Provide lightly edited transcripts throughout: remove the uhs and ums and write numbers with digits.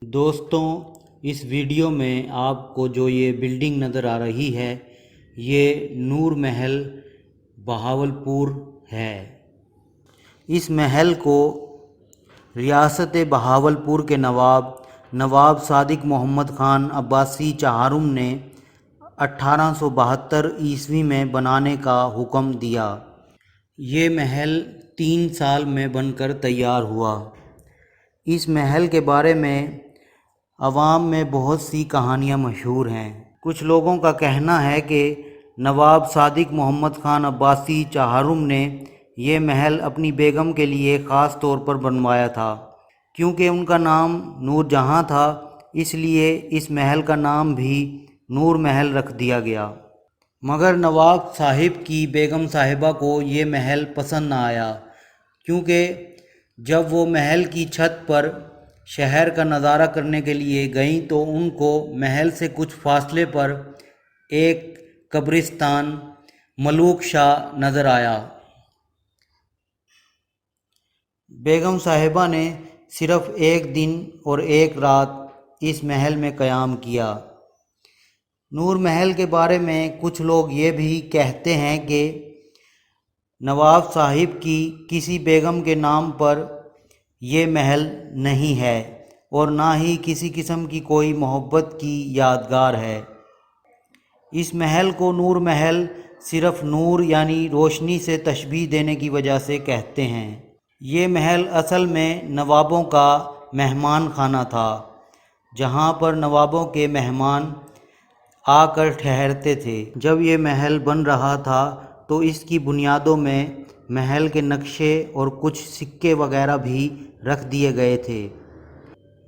دوستوں، اس ویڈیو میں آپ کو جو یہ بلڈنگ نظر آ رہی ہے یہ نور محل بہاولپور ہے۔ اس محل کو ریاست بہاولپور کے نواب صادق محمد خان عباسی چہارم نے 1872 عیسوی میں بنانے کا حکم دیا۔ یہ محل 3 سال میں بن کر تیار ہوا۔ اس محل کے بارے میں عوام میں بہت سی کہانیاں مشہور ہیں۔ کچھ لوگوں کا کہنا ہے کہ نواب صادق محمد خان عباسی چہارم نے یہ محل اپنی بیگم کے لیے خاص طور پر بنوایا تھا۔ کیونکہ ان کا نام نور جہاں تھا، اس لیے اس محل کا نام بھی نور محل رکھ دیا گیا۔ مگر نواب صاحب کی بیگم صاحبہ کو یہ محل پسند نہ آیا، کیونکہ جب وہ محل کی چھت پر شہر کا نظارہ کرنے کے لیے گئیں تو ان کو محل سے کچھ فاصلے پر ایک قبرستان ملوک شاہ نظر آیا۔ بیگم صاحبہ نے صرف 1 دن اور 1 رات اس محل میں قیام کیا۔ نور محل کے بارے میں کچھ لوگ یہ بھی کہتے ہیں کہ نواب صاحب کی کسی بیگم کے نام پر یہ محل نہیں ہے اور نہ ہی کسی قسم کی کوئی محبت کی یادگار ہے۔ اس محل کو نور محل صرف نور یعنی روشنی سے تشبیہ دینے کی وجہ سے کہتے ہیں۔ یہ محل اصل میں نوابوں کا مہمان خانہ تھا، جہاں پر نوابوں کے مہمان آ کر ٹھہرتے تھے۔ جب یہ محل بن رہا تھا تو اس کی بنیادوں میں محل کے نقشے اور کچھ سکے وغیرہ بھی رکھ دیے گئے تھے۔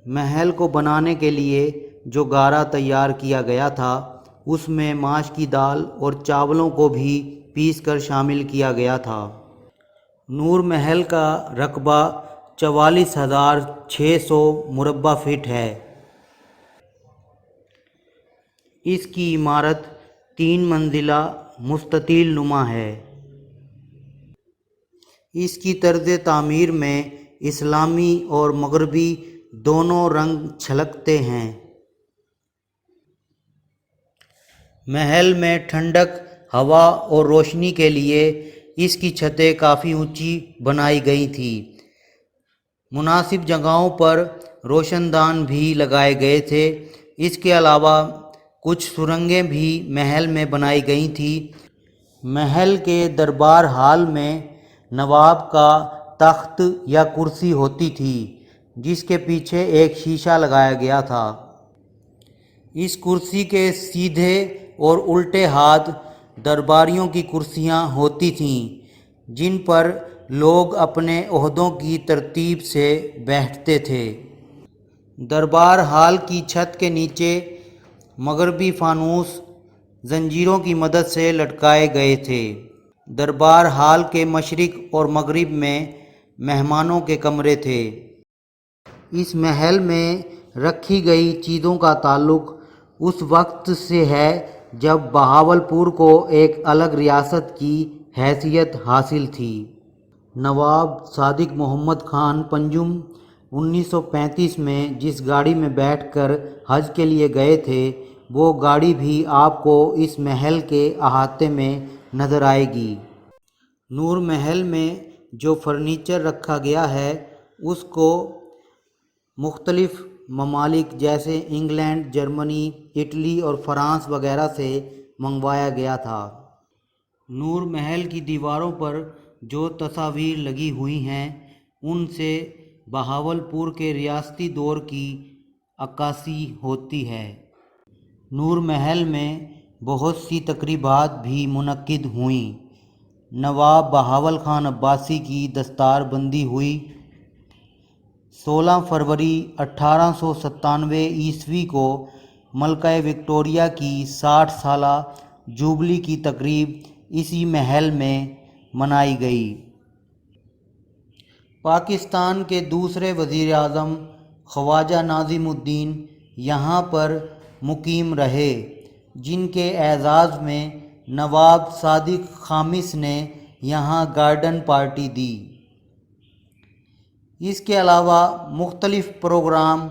محل کو بنانے کے لیے جو گارا تیار کیا گیا تھا اس میں ماش کی دال اور چاولوں کو بھی پیس کر شامل کیا گیا تھا۔ نور محل کا رقبہ 44,600 مربع فٹ ہے۔ اس کی عمارت 3 منزلہ مستطیل نما ہے۔ اس کی طرز تعمیر میں اسلامی اور مغربی دونوں رنگ چھلکتے ہیں۔ محل میں ٹھنڈک، ہوا اور روشنی کے لیے اس کی چھتیں کافی اونچی بنائی گئی تھیں۔ مناسب جگہوں پر روشن دان بھی لگائے گئے تھے۔ اس کے علاوہ کچھ سرنگیں بھی محل میں بنائی گئی تھیں۔ محل کے دربار ہال میں نواب کا تخت یا کرسی ہوتی تھی، جس کے پیچھے ایک شیشہ لگایا گیا تھا۔ اس کرسی کے سیدھے اور الٹے ہاتھ درباریوں کی کرسیاں ہوتی تھیں، جن پر لوگ اپنے عہدوں کی ترتیب سے بیٹھتے تھے۔ دربار ہال کی چھت کے نیچے مغربی فانوس زنجیروں کی مدد سے لٹکائے گئے تھے۔ دربار ہال کے مشرق اور مغرب میں مہمانوں کے کمرے تھے۔ اس محل میں رکھی گئی چیزوں کا تعلق اس وقت سے ہے جب بہاولپور کو ایک الگ ریاست کی حیثیت حاصل تھی۔ نواب صادق محمد خان پنجم 1935 میں جس گاڑی میں بیٹھ کر حج کے لیے گئے تھے، وہ گاڑی بھی آپ کو اس محل کے احاطے میں نظر آئے گی۔ نور محل میں جو فرنیچر رکھا گیا ہے اس کو مختلف ممالک جیسے انگلینڈ، جرمنی، اٹلی اور فرانس وغیرہ سے منگوایا گیا تھا۔ نور محل کی دیواروں پر جو تصاویر لگی ہوئی ہیں ان سے بہاولپور کے ریاستی دور کی عکاسی ہوتی ہے۔ نور محل میں بہت سی تقریبات بھی منعقد ہوئیں۔ نواب بہاول خان عباسی کی دستار بندی ہوئی۔ 16 فروری 1897 عیسوی کو ملکہ وکٹوریہ کی 60 سالہ جوبلی کی تقریب اسی محل میں منائی گئی۔ پاکستان کے دوسرے وزیر اعظم خواجہ ناظم الدین یہاں پر مقیم رہے، جن کے اعزاز میں نواب صادق خامس نے یہاں گارڈن پارٹی دی۔ اس کے علاوہ مختلف پروگرام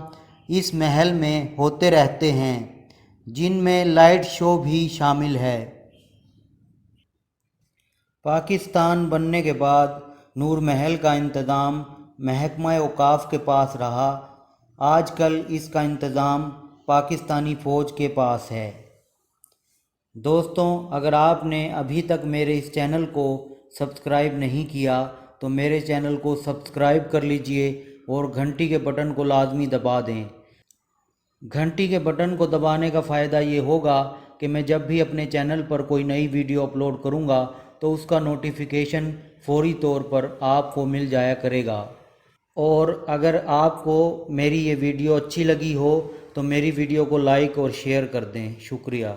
اس محل میں ہوتے رہتے ہیں، جن میں لائٹ شو بھی شامل ہے۔ پاکستان بننے کے بعد نور محل کا انتظام محکمہ اوقاف کے پاس رہا۔ آج کل اس کا انتظام پاکستانی فوج کے پاس ہے۔ دوستوں، اگر آپ نے ابھی تک میرے اس چینل کو سبسکرائب نہیں کیا تو میرے چینل کو سبسکرائب کر لیجئے اور گھنٹی کے بٹن کو لازمی دبا دیں۔ گھنٹی کے بٹن کو دبانے کا فائدہ یہ ہوگا کہ میں جب بھی اپنے چینل پر کوئی نئی ویڈیو اپلوڈ کروں گا تو اس کا نوٹیفیکیشن فوری طور پر آپ کو مل جایا کرے گا۔ اور اگر آپ کو میری یہ ویڈیو اچھی لگی ہو تو میری ویڈیو کو لائک اور شیئر کر دیں۔ شکریہ۔